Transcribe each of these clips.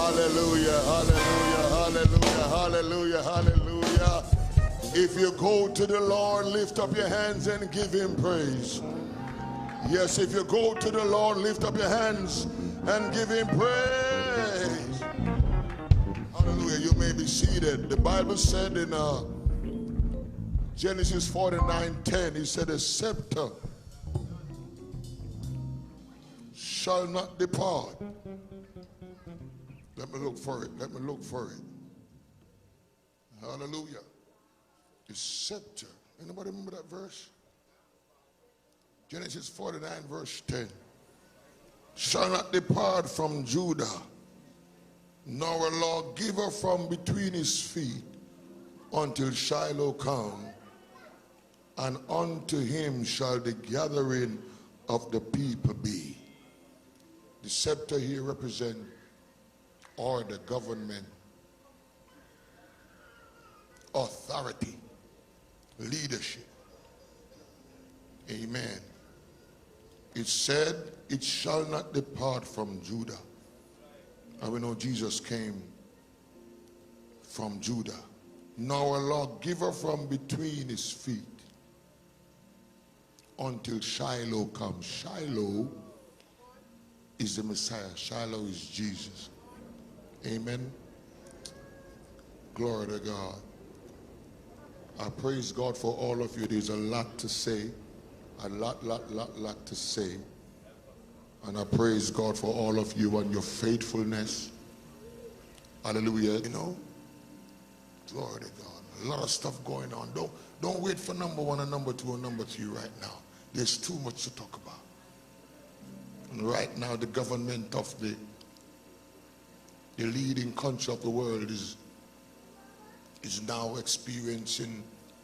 Hallelujah, hallelujah, hallelujah, hallelujah, hallelujah. If you go to the Lord, lift up your hands and give him praise. Yes, if you go to the Lord, lift up your hands and give him praise. Hallelujah. You may be seated. The Bible said in Genesis 49:10, he said, a scepter shall not depart. Let me look for it. Let me look for it. Hallelujah. The scepter. Anybody remember that verse? Genesis 49 verse 10. Shall not depart from Judah, nor a lawgiver from between his feet, until Shiloh come, and unto him shall the gathering of the people be. The scepter here represents order, government, authority, leadership. Amen. It said, it shall not depart from Judah. And we know Jesus came from Judah. Nor a lawgiver from between his feet, until Shiloh comes. Shiloh is the Messiah. Shiloh is Jesus. Amen. Glory to God. I praise God for all of you. There's a lot to say. A lot to say. And I praise God for all of you and your faithfulness. Hallelujah. You know, glory to God. A lot of stuff going on. Don't wait for number one and number two and number three right now. There's too much to talk about. And right now the government of the leading country of the world is now experiencing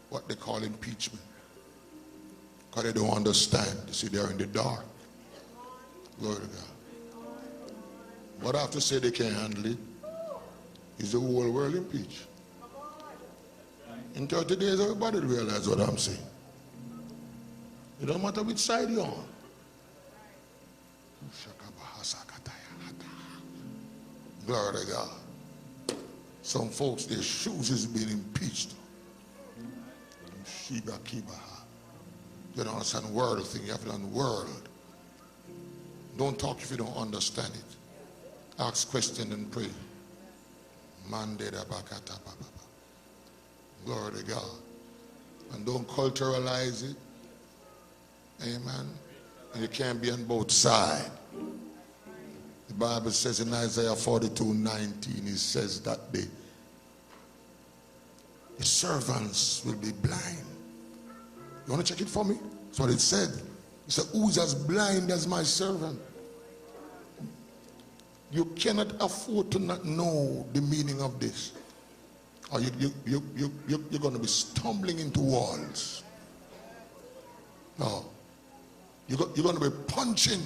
what they call impeachment. Because they don't understand. You see, they're in the dark. Glory to God. What I have to say they can't handle it is the whole world impeached. In 30 days, everybody will realize what I'm saying. It don't matter which side you're on. Glory to God. Some folks, their shoes is being impeached. Sheba Kibaha. You don't understand the world thing. You have to learn the world. Don't talk if you don't understand it. Ask question and pray. Glory to God. And don't culturalize it. Amen. And you can't be on both sides. The Bible says in Isaiah 42:19, it says that the servants will be blind. You want to check it for me? That's what it said. It said, who's as blind as my servant? You cannot afford to not know the meaning of this. Or you're going to be stumbling into walls. No. You're going to be punching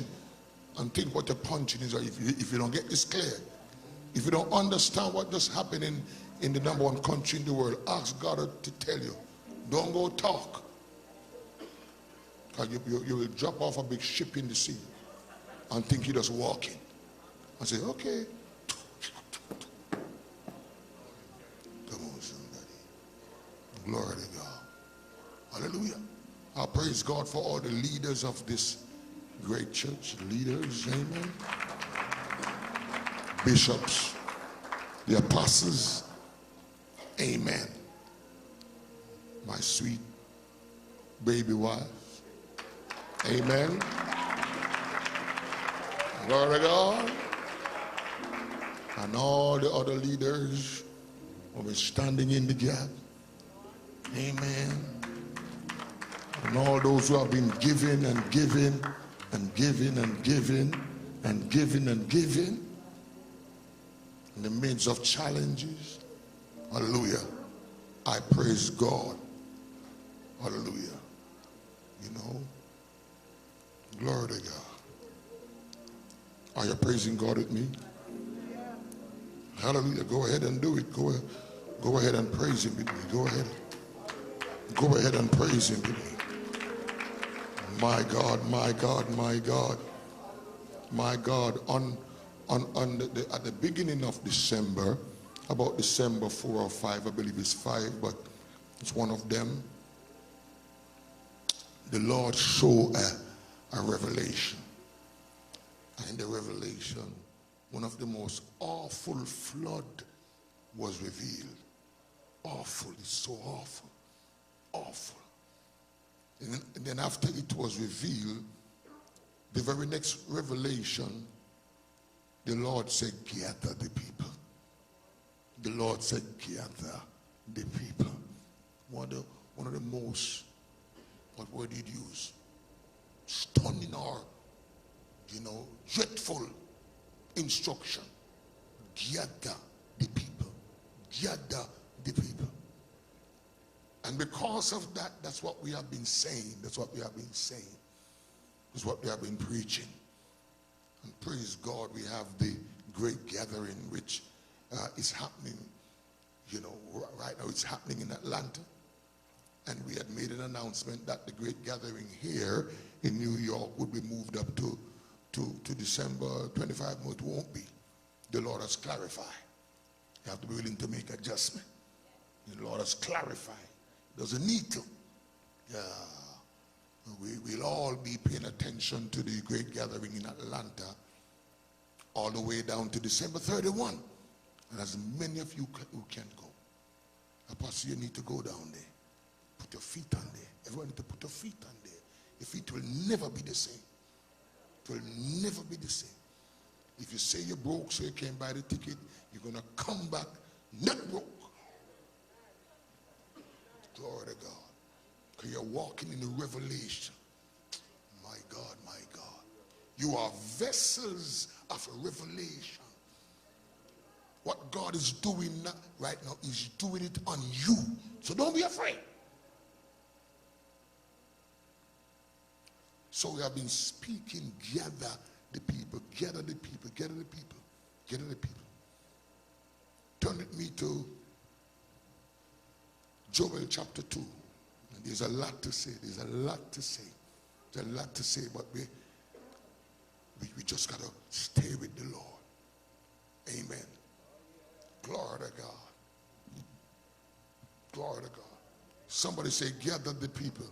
and think what you're punching is. If you don't get this clear, if you don't understand what just happened in the number one country in the world, ask God to tell you. Don't go talk. Because you will drop off a big ship in the sea and think you're just walking. And say, okay. Come on, somebody. Glory to God. Hallelujah. I praise God for all the leaders of this great church. Leaders, amen. Bishops, the apostles, amen. My sweet baby wife, amen. Glory to God. And all the other leaders who are standing in the gap, amen. And all those who have been giving and giving and giving and giving and giving and giving in the midst of challenges. Hallelujah. I praise God. Hallelujah. You know, glory to God. Are you praising God with me? Hallelujah. Go ahead and do it. Go ahead and praise him with me. Go ahead. Go ahead and praise him with me. My God, my God, my God, my God. at the beginning of December, about December 4 or 5, I believe it's 5, but it's one of them, the Lord showed a revelation. And in the revelation, one of the most awful flood was revealed. Awful, it's so awful, awful. And then after it was revealed, the very next revelation, the Lord said, gather the people. The Lord said, gather the people. One of the most, what word did he use? Stunning or, dreadful instruction. Gather the people. Gather the people. And because of that, that's what we have been saying. That's what we have been saying. That's what we have been preaching. And praise God, we have the great gathering which is happening, right now it's happening in Atlanta. And we had made an announcement that the great gathering here in New York would be moved up to December 25. No, it won't be. The Lord has clarified. You have to be willing to make adjustment. The Lord has clarified. Doesn't need to. We'll all be paying attention to the great gathering in Atlanta all the way down to December 31. And as many of you who can go, Apostle, you need to go down there. Put your feet on there. Everyone need to put your feet on there. Your feet will never be the same. It will never be the same. If you say you're broke, so you can't buy the ticket, you're going to come back not broke. Glory to God. Because you're walking in the revelation. My God, my God. You are vessels of revelation. What God is doing right now is doing it on you. So don't be afraid. So we have been speaking, gather the people, gather the people, gather the people, gather the people. Turn with me to Joel chapter 2. And there's a lot to say. There's a lot to say. There's a lot to say, but we just got to stay with the Lord. Amen. Glory to God. Glory to God. Somebody say, gather the people.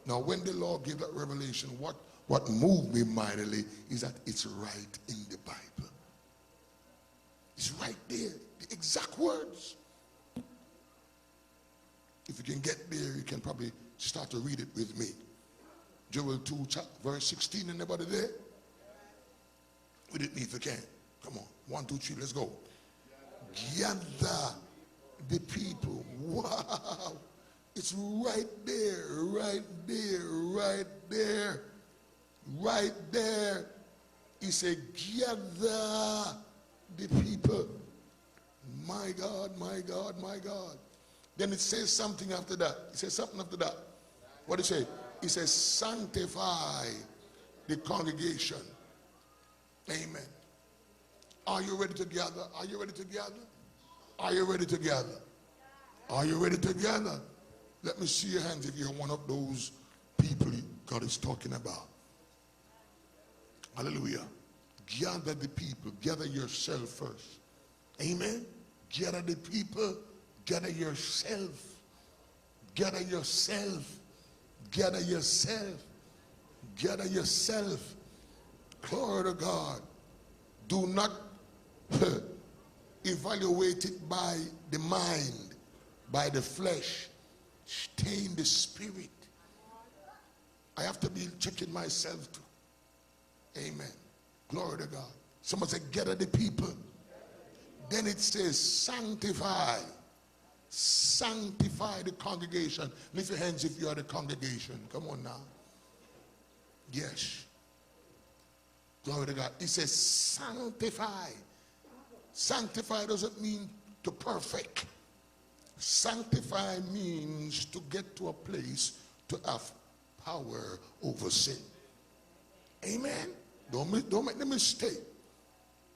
Now, when the Lord gave that revelation, what moved me mightily is that it's right in the Bible. It's right there. The exact words. If you can get there, you can probably start to read it with me. Joel 2, verse 16. Anybody there? Read it me if you can. Come on. 1, 2, 3. Let's go. Gather the people. Wow. It's right there, right there, right there, right there. He said, gather the people. My God, my God, my God. Then it says something after that. It says something after that. What did it say? It says, sanctify the congregation. Amen. Are you ready to gather? Are you ready to gather? Are you ready to gather? Are you ready to gather? Let me see your hands if you're one of those people God is talking about. Hallelujah. Gather the people. Gather yourself first. Amen. Gather the people. Gather yourself. Gather yourself. Gather yourself. Gather yourself. Glory to God. Do not evaluate it by the mind, by the flesh. Stay in the spirit. I have to be checking myself too. Amen. Glory to God. Someone said, gather the people. Then it says, sanctify. Sanctify the congregation. Lift your hands if you are the congregation. Come on now. Yes. Glory to God. It says, sanctify. Sanctify doesn't mean to perfect. Sanctify means to get to a place to have power over sin. Amen. Don't make the mistake.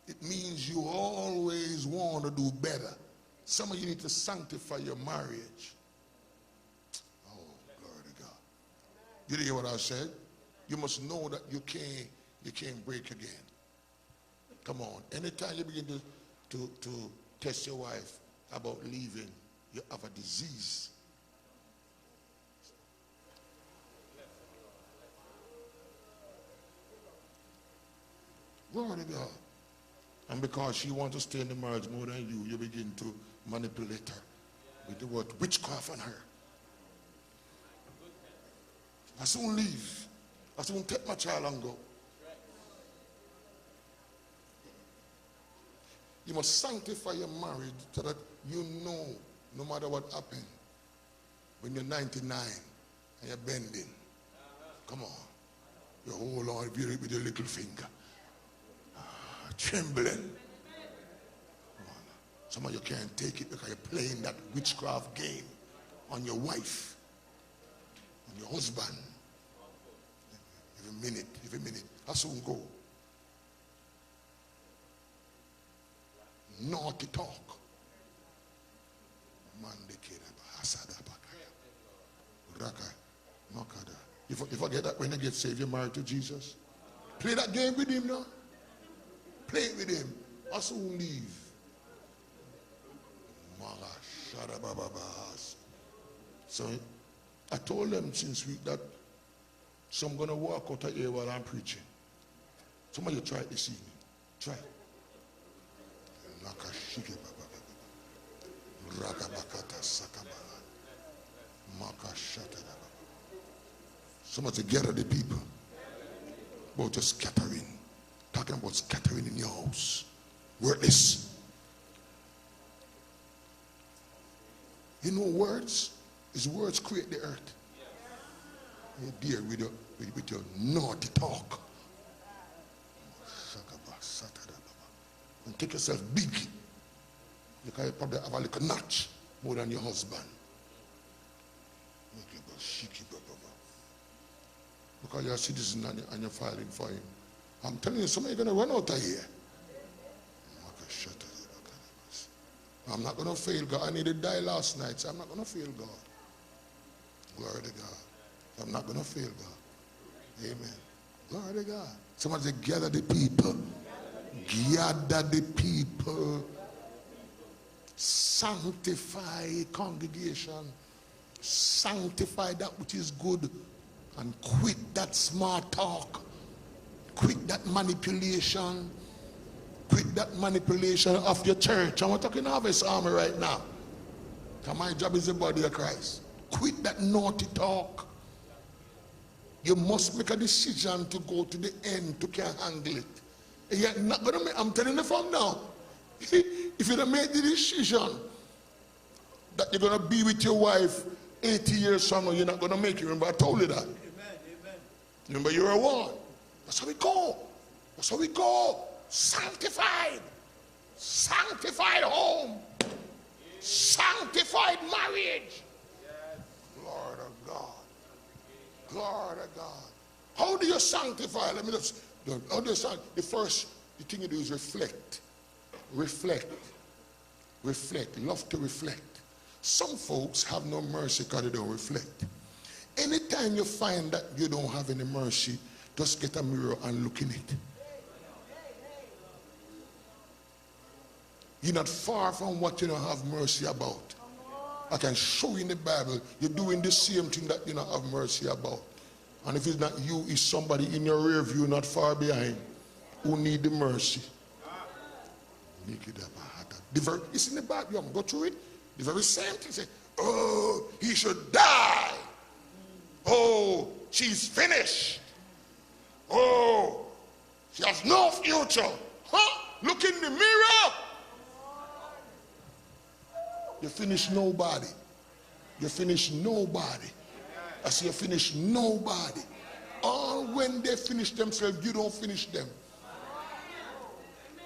It means you always want to do better. Some of you need to sanctify your marriage. Oh, glory to God. You didn't hear what I said? You must know that you can't break again. Come on. Anytime you begin to test your wife about leaving, you have a disease. Glory to God. And because she wants to stay in the marriage more than you, you begin to manipulate her with the word witchcraft on her. I soon leave. I soon take my child and go. You must sanctify your marriage so that you know, no matter what happens, when you're 99 and you're bending, come on, you hold on with your little finger, trembling. Some of you can't take it because you're playing that witchcraft game on your wife, on your husband. Every minute, I soon go. Naughty talk. You forget that when you get saved, you're married to Jesus. Play that game with him now. Play it with him. I soon leave. So I told them since week that some gonna walk out of here while I'm preaching. Some of you try it this evening. Try it. Some of you gather the people about just scattering. Talking about scattering in your house. Worthless. You know words? His words create the earth. You deal with your naughty talk. And take yourself big. You can probably have a little notch more than your husband. Because you're a citizen and you're filing for him. I'm telling you, somebody's going to run out of here. I'm not going to fail God. I needed to die last night, so I'm not going to fail God. Glory to God. I'm not going to fail God. Amen. Glory to God. Somebody say, gather the people. Gather the people. Sanctify congregation. Sanctify that which is good. And quit that smart talk. Quit that manipulation. Quit that manipulation of your church. I'm talking Harvest Army right now. So my job is the body of Christ. Quit that naughty talk. You must make a decision to go to the end to can handle it. And you're not gonna make, I'm telling you from now. If you don't make the decision that you're gonna be with your wife 80 years from now, you're not gonna make it. Remember, I told you that. Amen. Amen. Remember, you're a one. That's how we go. That's how we go. Sanctified. Sanctified home. Sanctified marriage. Glory to God. Glory to God. How do you sanctify? Let me just, how do you sanctify? The first thing you do is reflect. Reflect. Reflect. Love to reflect. Some folks have no mercy because they don't reflect. Anytime you find that you don't have any mercy, just get a mirror and look in it. You're not far from what you don't have mercy about. I can show you in the Bible, you're doing the same thing that you don't have mercy about. And if it's not you, it's somebody in your rear view, not far behind, who need the mercy. It's in the Bible, go through it. The very same thing. Say, oh, he should die. Oh, she's finished. Oh, she has no future. Huh? Look in the mirror. You finish nobody. You finish nobody. I say you finish nobody. All when they finish themselves, you don't finish them.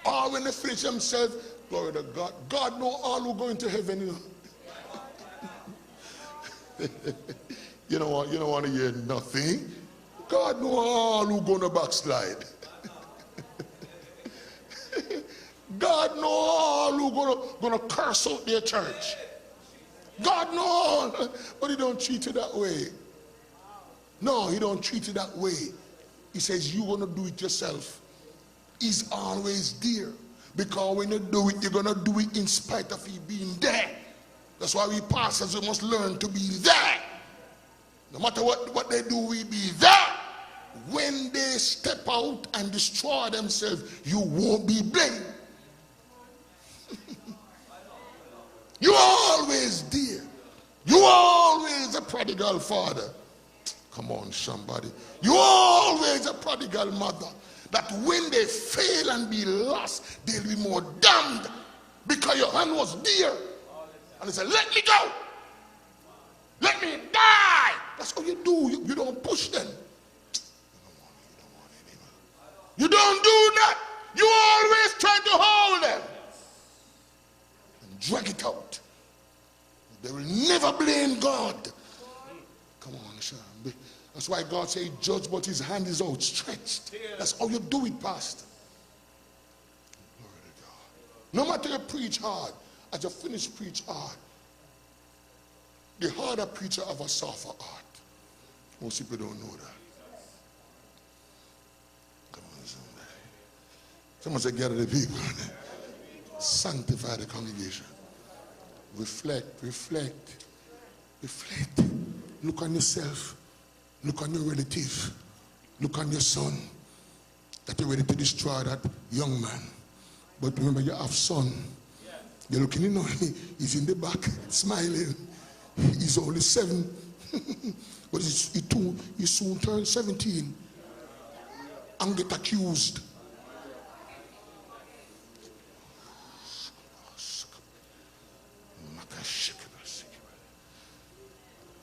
All when they finish themselves, glory to God. God knows all who go into heaven. You don't want to hear nothing. God knows all who going to backslide. God knows all who going to curse out their church. God knows, but he don't treat you that way. No, he don't treat you that way. He says you're going to do it yourself. He's always there. Because when you do it, you're going to do it in spite of He being there. That's why we pastors, we must learn to be there. No matter what they do, we be there. When they step out and destroy themselves, you won't be blamed. You're always there. You're always a prodigal father. Come on, somebody. You're always a prodigal mother. That when they fail and be lost, they'll be more damned because your hand was there. And they said, let me go. Let me die. That's what you do. You don't push them. You don't do that. You always try to hold them and drag it out. They will never blame God. Come on, son. That's why God said, judge, but His hand is outstretched. That's how you do it, Pastor. Glory to God. No matter you preach hard, as you finish preach hard, the harder preacher have a softer heart. Most people don't know that. Come on, somebody. Someone say, gather the people. Sanctify the congregation. Reflect, reflect, reflect. Look on yourself. Look on your relative. Look on your son that you're ready to destroy that young man. But remember, you have son. You're looking in on him. He's in the back smiling. He's only 7. But he soon turns 17 and get accused.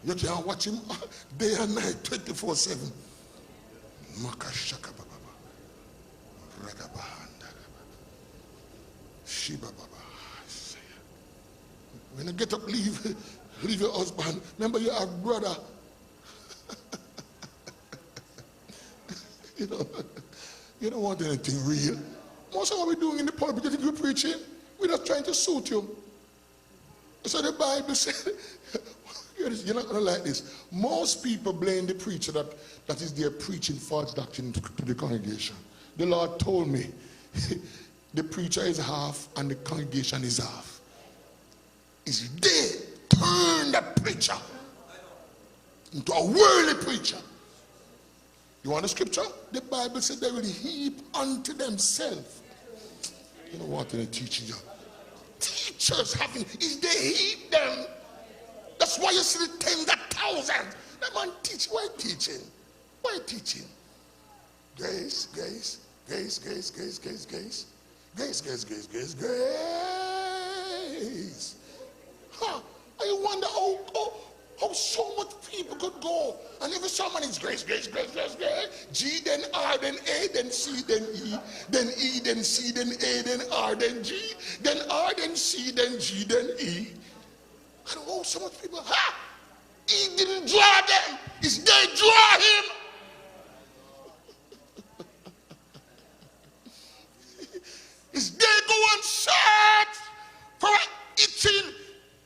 You can watch him day and night, 24/7. When you get up, leave your husband. Remember, you have brother. You don't want anything real. Most of what we're doing in the pulpit, you think we're preaching? We're not trying to suit you. So the Bible said, you're not going to like this. Most people blame the preacher that is there preaching false doctrine to the congregation. The Lord told me, the preacher is half and the congregation is half. It's they turn the preacher into a worldly preacher. You want the scripture? The Bible said they will heap unto themselves. You don't want any teaching. Teachers having, is they heap them. That's why you see the tens of thousands. That man teach. Why teaching? Why teaching? Grace, grace, grace, grace, grace, grace, grace. Grace, grace, grace, grace, grace. Huh? I wonder how so much people could go. And every sermon is grace, grace, grace, grace, grace. G, then R, then A, then C, then E, then E, then C, then A, then R, then G, then R, then C, then G, then E. And oh, so much people, he didn't draw them. It's they draw him. It's they go and search for an itching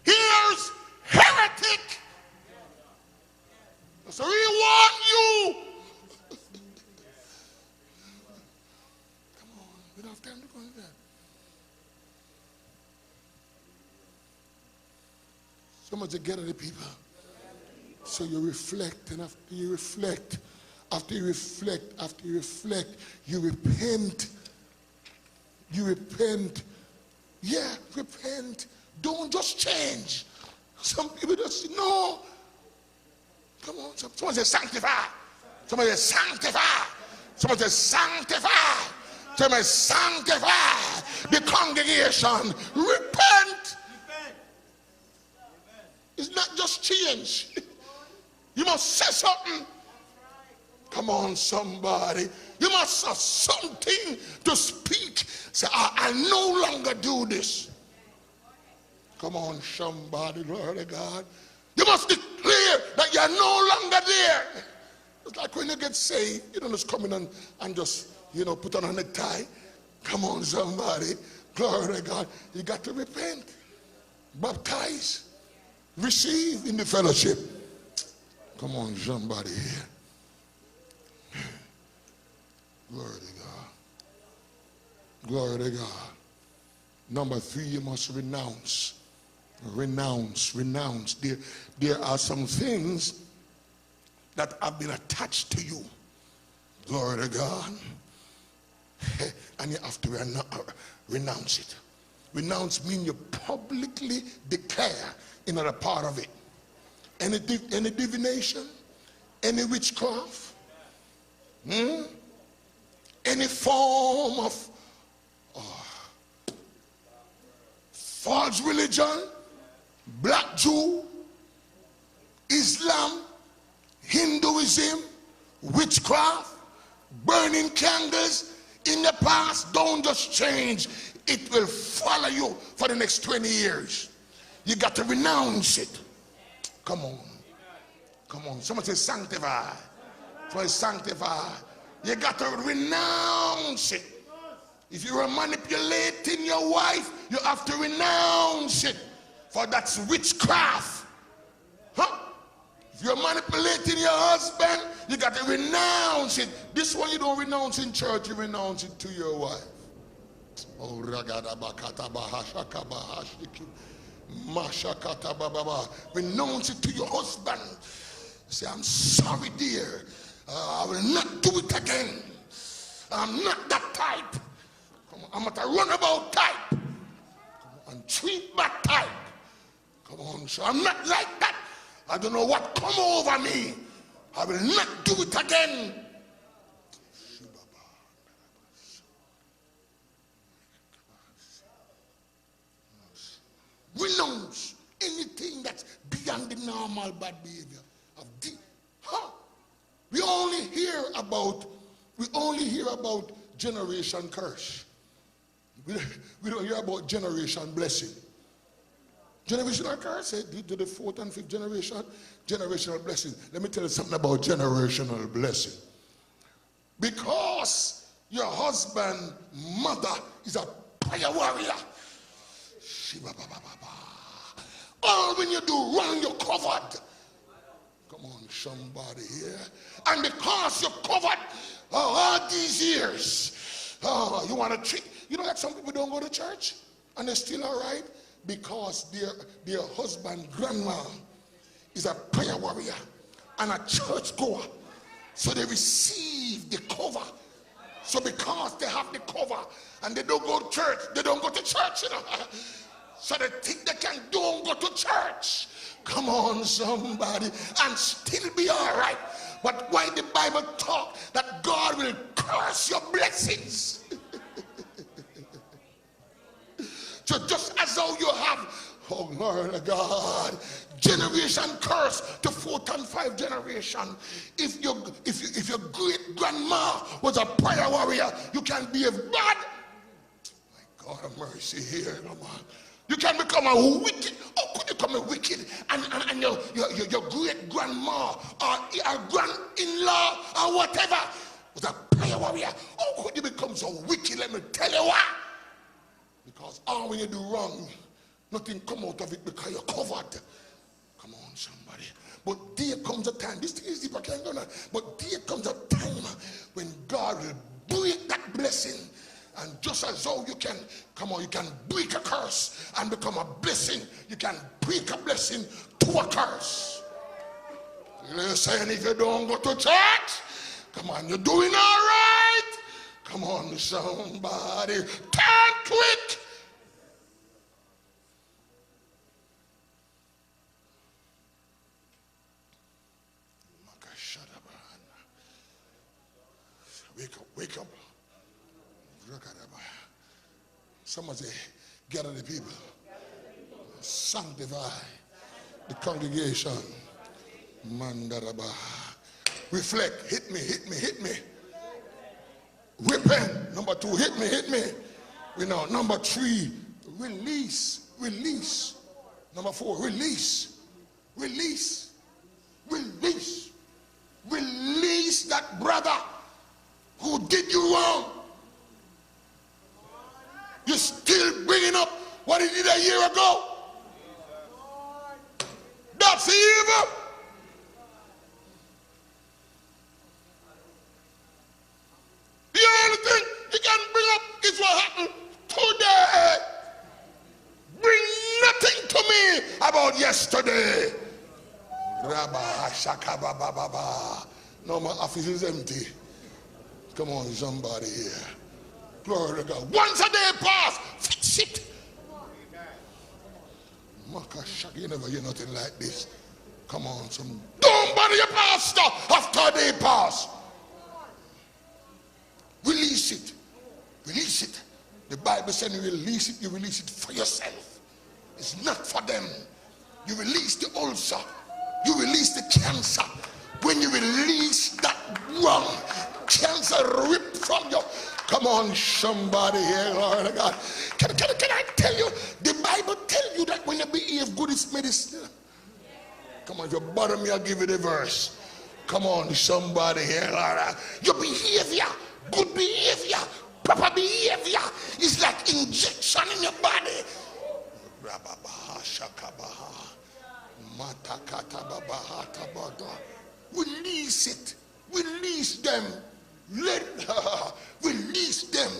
ears heretic. So we want you. Come on, we don't have time to go into that. So much together the people. So you reflect, and after you reflect, you repent. You repent. Yeah, repent. Don't just change. Some people just no. Come on, someone say sanctify. Somebody say sanctify. Somebody say sanctify. Somebody sanctify the congregation. Repent. It's not just change. You must say something. Come on, somebody. You must have something to speak. Say, I no longer do this. Come on, somebody, glory to God. You must declare that you're no longer there. It's like when you get saved, you don't just come in and just, put on a necktie. Come on, somebody. Glory to God. You got to repent. Baptize. Receive in the fellowship. Come on, somebody here. Glory to God. Glory to God. Number 3, you must renounce. Renounce, renounce. There are some things that have been attached to you. Glory to God. And you have to renounce it. Renounce means you publicly declare another part of it. Any divination, any witchcraft, any form of false religion, black Jew, Islam, Hinduism, witchcraft, burning candles in the past, don't just change. It will follow you for the next 20 years. You got to renounce it. Come on. Come on. Someone say sanctify. For sanctify. You got to renounce it. If you are manipulating your wife, you have to renounce it. For that's witchcraft. Huh? If you're manipulating your husband, you got to renounce it. This one you don't renounce in church, you renounce it to your wife. Oh, renounce it to your husband. Say, I'm sorry, dear. I will not do it again. I'm not that type. I'm not a runabout type. Come on, and treat back type. Come on, so I'm not like that. I don't know what come over me. I will not do it again. Renounce anything that's beyond the normal bad behavior of we only hear about generation curse. We don't hear about generation blessing. Generational curse, to the 4th and 5th generation, generational blessing. Let me tell you something about generational blessing. Because your husband, mother is a prayer warrior. All when you do wrong, you're covered. Come on, somebody here. And because you're covered all these years, you want to treat. You know that some people don't go to church and they're still all right because their husband, grandma, is a prayer warrior and a church goer. So they receive the cover. So because they have the cover and they don't go to church, they don't go to church, you know. So they think they can don't go to church. Come on, somebody, and still be all right. But why the Bible talk that God will curse your blessings? So just as though you have, oh Lord God, generation curse to 4th and 5th generation. If your great grandma was a prayer warrior, you can be a bad. My God of mercy here, come on. You can become a wicked. How could you become a wicked? And your great grandma or your grand-in-law or whatever was a prayer warrior. How could you become so wicked? Let me tell you why. Because all when you do wrong, nothing come out of it because you're covered. Come on, somebody. But there comes a time. This thing is deep. I can't go now. But there comes a time when God will break that blessing. And just as though you can, come on, you can break a curse and become a blessing. You can break a blessing to a curse. You're saying if you don't go to church, come on, you're doing all right. Come on, somebody, turn to it. Wake up, wake up. Someone say, gather the people. Sanctify the congregation. Mandaraba. Reflect. Hit me, hit me, hit me. Repent. Number 2, hit me, hit me. We know. Number 3, release, release. Number 4, release, release, release. Release that brother who did you wrong. You're still bringing up what he did a year ago. That's evil. The only thing he can bring up is what happened yesterday. No, my office is empty. Come on, somebody here. Glory to God. Once a day pass, fix it. You never hear nothing like this. Come on, don't bother your pastor after a day pass. Release it. Release it. The Bible said you release it for yourself. It's not for them. You release the ulcer. You release the cancer. When you release that wrong, cancer ripped from you. Come on, somebody here, Lord of God. Can I tell you, the Bible tells you that when you behave good, it's medicine. Come on, if you bother me, I'll give you the verse. Come on, somebody here, Lord. Your behavior, good behavior, proper behavior is like injection in your body. Release it. Release them. Release them.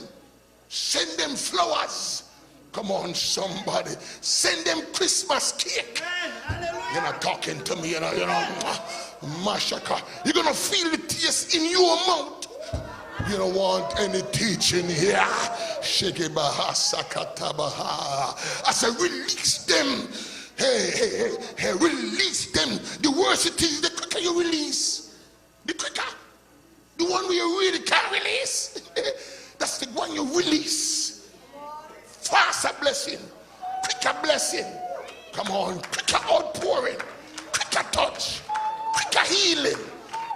Send them flowers. Come on, somebody. Send them Christmas cake. You're not talking to me, you know. Mashaka. You're going to feel the taste in your mouth. You don't want any teaching here. Shekebaha sakatabaha. I said, release them. Hey, release them. The worst it is, the quicker you release. The quicker. The one where you really can't release. That's the one you release. Faster blessing. Quicker blessing. Come on. Quicker outpouring. Quicker touch. Quicker healing.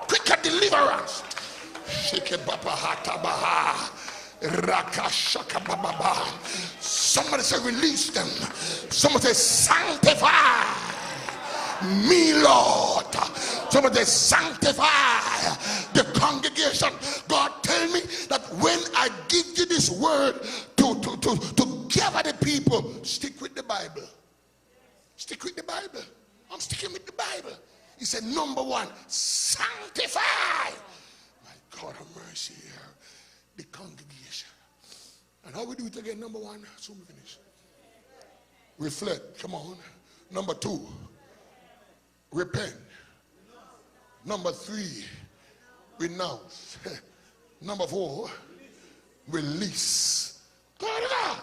Quicker deliverance. Somebody say release them. Somebody say sanctify me, Lord. Somebody say sanctify the congregation. God tell me that when I give you this word to gather the people, stick with the Bible. Stick with the Bible. I'm sticking with the Bible. He said, number one, sanctify. God have mercy here. The congregation. And how we do it again? Number one, soon we finish. Reflect. Come on. Number two, repent. Number three, renounce. Number four, release. God.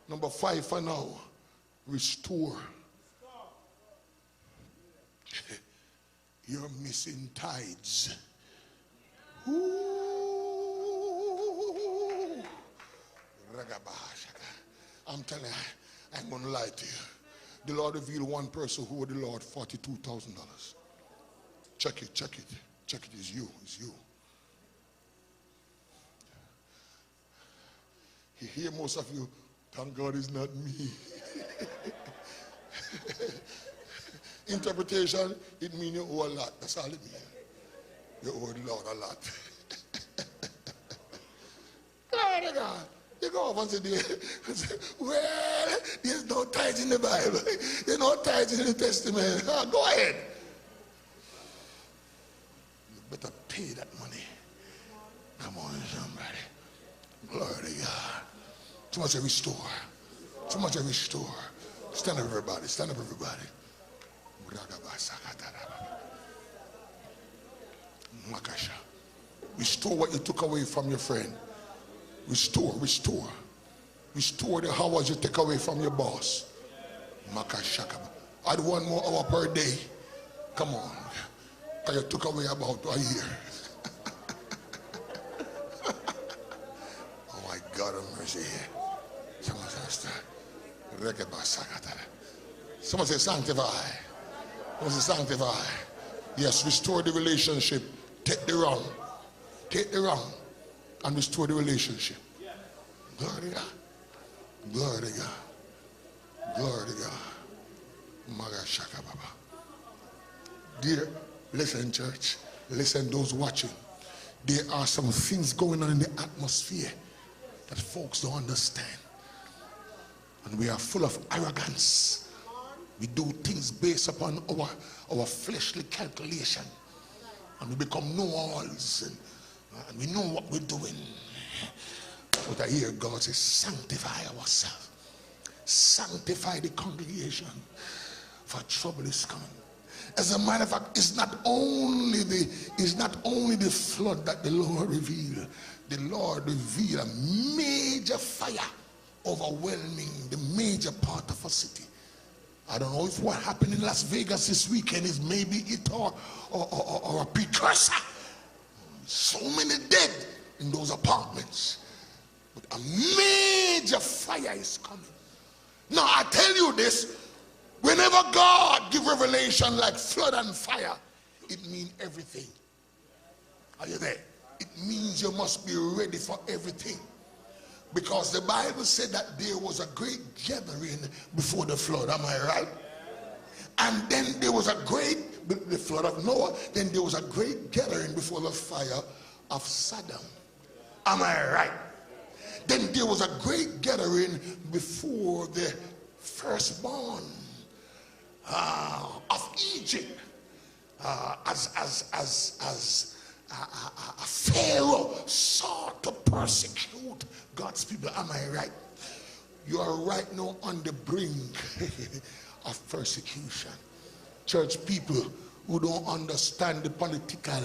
Number five for now, restore. You're missing tithes. Ooh. I'm telling you, I'm going to lie to you. The Lord revealed one person who owed the Lord $42,000. Check it. Check it. It's you. You hear most of you, thank God it's not me. Interpretation, it means you owe a lot. That's all it means. You owe the Lord a lot. God. You go off and say, well, there's no tithes in the Bible. There's no tithes in the Testament. Go ahead. You better pay that money. Come on, somebody. Glory to God. Somebody say restore. Somebody say restore. Stand up, everybody. Stand up, everybody. Restore what you took away from your friend. Restore the hours you take away from your boss. Add 1 more hour per day. Come on. Because you took away about a year. Oh my God of mercy. Someone say sanctify. Someone say sanctify. Yes, restore the relationship. Take the wrong. And restore the relationship. Glory to God. Glory to God. Glory to God. Dear, listen, church. Listen, those watching. There are some things going on in the atmosphere that folks don't understand. And we are full of arrogance. We do things based upon our fleshly calculation. And we become know-alls. And we know what we're doing. But I hear God say, sanctify ourselves. Sanctify the congregation. for trouble is coming. As a matter of fact, it's not only the flood that the Lord revealed. The Lord revealed a major fire overwhelming the major part of a city. I don't know if what happened in Las Vegas this weekend is maybe it or a precursor. So many dead in those apartments. But a major fire is coming. Now I tell you this, whenever God gives revelation like flood and fire, it means everything. Are you there? It means you must be ready for everything. Because the Bible said that there was a great gathering before the flood. Am I right? And then there was a great, the flood of Noah, then there was a great gathering before the fire of Sodom. Am I right? Then there was a great gathering before the firstborn of Egypt. As Pharaoh sought to persecute God's people. Am I right? You are right now on the brink of persecution. Church people who don't understand the political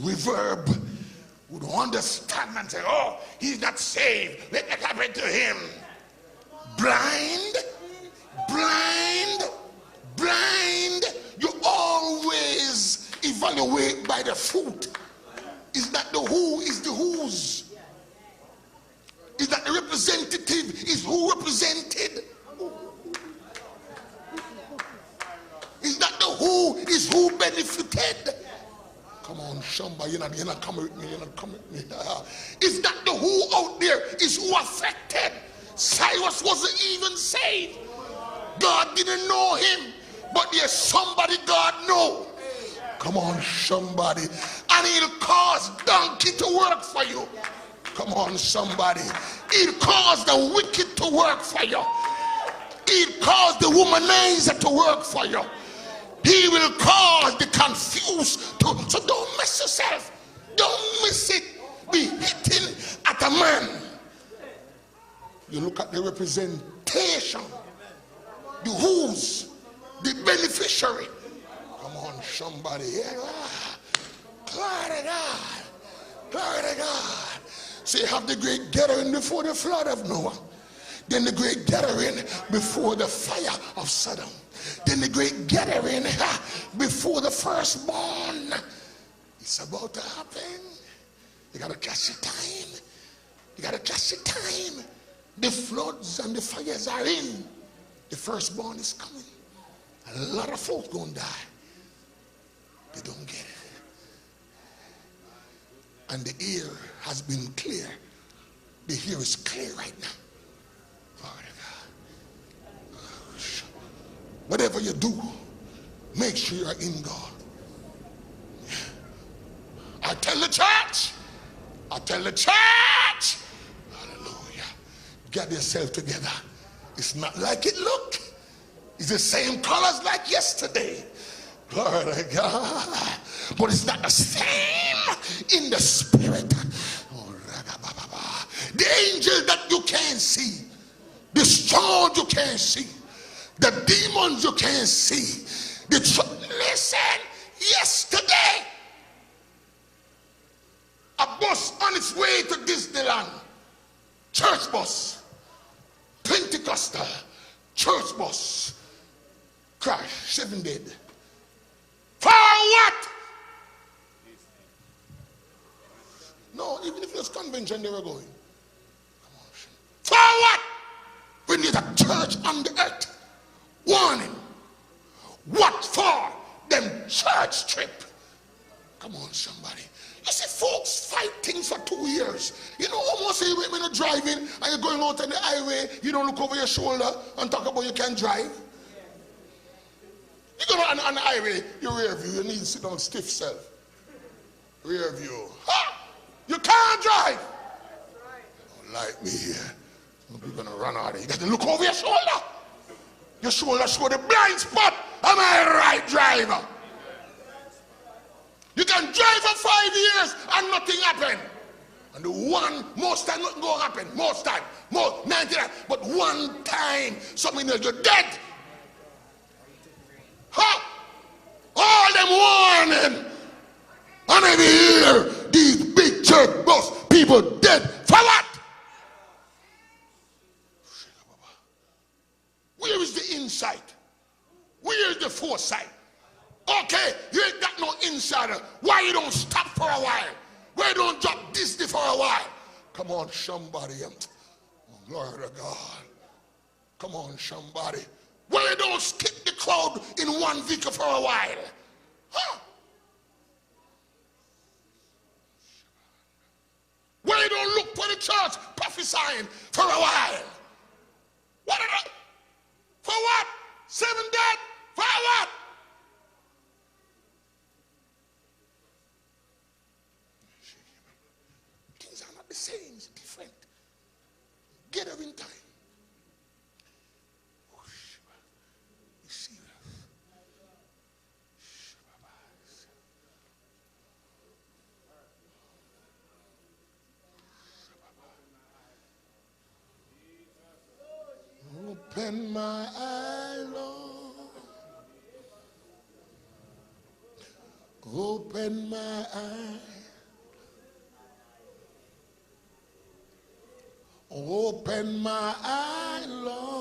reverb, who don't understand and say, oh, he's not saved, let it happen to him. Blind. You always evaluate by the fruit. It's not the who, it's the whose. It's not the representative, it's who represented. It's not the who, it's who benefited. Come on, Shamba, you're not coming with me, It's not the who out there, it's who affected. Cyrus wasn't even saved. God didn't know him, but there's somebody God knows. Come on, somebody. And he'll cause donkey to work for you. Come on, somebody. He'll cause the wicked to work for you. He'll cause the womanizer to work for you. He will cause the confused to. So don't mess yourself. Don't miss it. Be hitting at a man. You look at the representation, the who's, the beneficiary. Come on, somebody. Glory to God. Glory to God. So you have the great gathering before the flood of Noah. Then the great gathering before the fire of Sodom. Then the great gathering before the firstborn. It's about to happen. You got to catch the time. You got to catch the time. The floods and the fires are in. The firstborn is coming. A lot of folks going to die. They don't get it. And the air has been clear. The air is clear right now. Glory to God. Whatever you do, make sure you're in God. I tell the church, hallelujah, get yourself together. It's not like it looked. It's the same colors like yesterday. Glory to God. But it's not the same in the spirit. The angel that you can't see, the storm you can't see, the demons you can't see. Listen, yesterday, a bus on its way to Disneyland, church bus, Pentecostal, church bus, crash, 7 dead. For what? No, even if it was convention they were going. For what? We need a church on the earth. Warning. What for? Them church trip. Come on, somebody. You see, folks fight things for 2 years. You know, almost when you're driving and you're going out on the highway, you don't look over your shoulder and talk about you can't drive. You go on the highway, your rear view, you need to sit down stiff self. Rear view. Ha! You can't drive. Don't like me here. You're going to run out of here. You got to look over your shoulder. Your shoulder show the blind spot. Am I a right driver? You can drive for 5 years and nothing happen. And the one, most time nothing going to happen. Most time. 99. But one time, something else, you're dead. them warning. And every year, these big church bus people dead. For what? Where is the insight? Where is the foresight? Okay, you ain't got no insider. Why you don't stop for a while? Why you don't drop Disney for a while? Come on, somebody. Oh, glory to God. Come on, somebody. Why you don't skip the crowd in one vehicle for a while? Huh? Why you don't look for the church prophesying for a while? What? For what? 7 dead? For what? Things are not the same. It's different. Get up in time. You see that? Open my eye, Lord. Open my eye. Open my eye, Lord.